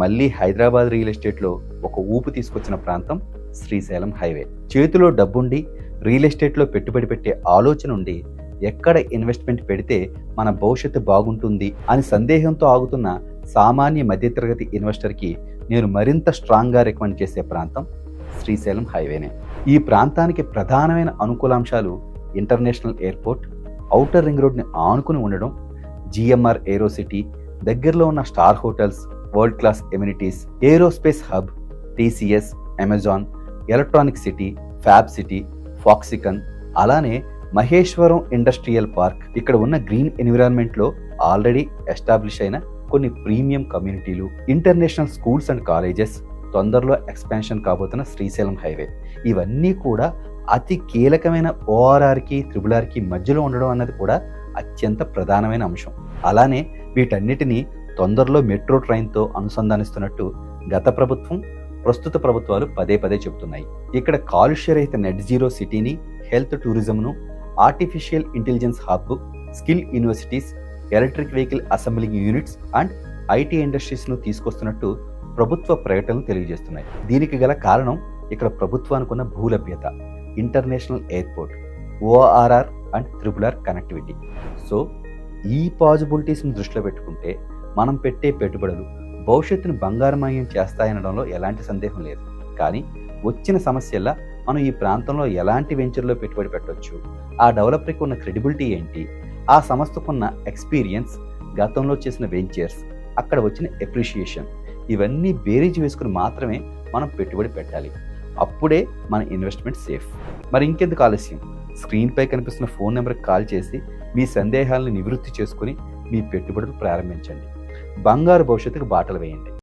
మళ్ళీ హైదరాబాద్ రియల్ ఎస్టేట్లో ఒక ఊపు తీసుకొచ్చిన ప్రాంతం శ్రీశైలం హైవే. చేతిలో డబ్బుండి రియల్ ఎస్టేట్లో పెట్టుబడి పెట్టే ఆలోచన ఉండి ఎక్కడ ఇన్వెస్ట్మెంట్ పెడితే మన భవిష్యత్తు బాగుంటుంది అని సందేహంతో ఆగుతున్న సామాన్య మధ్యతరగతి ఇన్వెస్టర్కి నేను మరింత స్ట్రాంగ్గా రికమెండ్ చేసే ప్రాంతం శ్రీశైలం హైవేనే. ఈ ప్రాంతానికి ప్రధానమైన అనుకూలాంశాలు ఇంటర్నేషనల్ ఎయిర్పోర్ట్, ఔటర్ రింగ్ రోడ్ని ఆనుకుని ఉండడం, జిఎంఆర్ ఏరో సిటీ, దగ్గరలో ఉన్న star hotels, world class amenities, aerospace hub, TCS, Amazon, electronic city, fab city, Foxconn, అలానే మహేశ్వరం ఇండస్ట్రియల్ పార్క్. ఇక్కడ ఉన్న గ్రీన్ ఎన్విరాన్మెంట్లో ఆల్రెడీ ఎస్టాబ్లిష్ అయిన కొన్ని ప్రీమియం కమ్యూనిటీలు, ఇంటర్నేషనల్ స్కూల్స్ అండ్ కాలేజెస్, తొందరలో ఎక్స్పాన్షన్ కాబోతున్న శ్రీశైలం హైవే, ఇవన్నీ కూడా అతి కీలకమైన ఓఆర్ఆర్కి త్రిబుల్ఆర్కి మధ్యలో ఉండడం అన్నది కూడా అత్యంత ప్రధానమైన అంశం. అలానే వీటన్నిటినీ తొందరలో మెట్రో ట్రైన్తో అనుసంధానిస్తున్నట్టు గత ప్రభుత్వం, ప్రస్తుత ప్రభుత్వాలు పదే పదే చెబుతున్నాయి. ఇక్కడ కాలుష్యరహిత నెట్ జీరో సిటీని, హెల్త్ టూరిజంను, artificial intelligence hub, skill universities, electric vehicle assembling units and IT ఇండస్ట్రీస్ను తీసుకొస్తున్నట్టు ప్రభుత్వ ప్రకటనలు తెలియజేస్తున్నాయి. దీనికి గల కారణం ఇక్కడ ప్రభుత్వానికి ఉన్న భూలభ్యత, international airport, ORR and triple R connectivity. So ఈ పాజిబిలిటీస్ని దృష్టిలో పెట్టుకుంటే మనం పెట్టే పెట్టుబడులు భవిష్యత్తును బంగారమయం చేస్తాయనడంలో ఎలాంటి సందేహం లేదు. కానీ వచ్చిన సమస్యల్లా మనం ఈ ప్రాంతంలో ఎలాంటి వెంచర్లో పెట్టుబడి పెట్టవచ్చు, ఆ డెవలపర్కి ఉన్న క్రెడిబిలిటీ ఏంటి, ఆ సంస్థకున్న ఎక్స్పీరియన్స్, గతంలో చేసిన వెంచర్స్, అక్కడ వచ్చిన ఎప్రిషియేషన్, ఇవన్నీ బేరీజ్ వేసుకుని మాత్రమే మనం పెట్టుబడి పెట్టాలి. అప్పుడే మన ఇన్వెస్ట్మెంట్ సేఫ్. మరి ఇంకెందుకు ఆలస్యం, స్క్రీన్పై కనిపిస్తున్న ఫోన్ నెంబర్కి కాల్ చేసి మీ సందేహాలను నివృత్తి చేసుకుని మీ పెట్టుబడులు ప్రారంభించండి. బంగారు భవిష్యత్తుకు బాటలు వేయండి.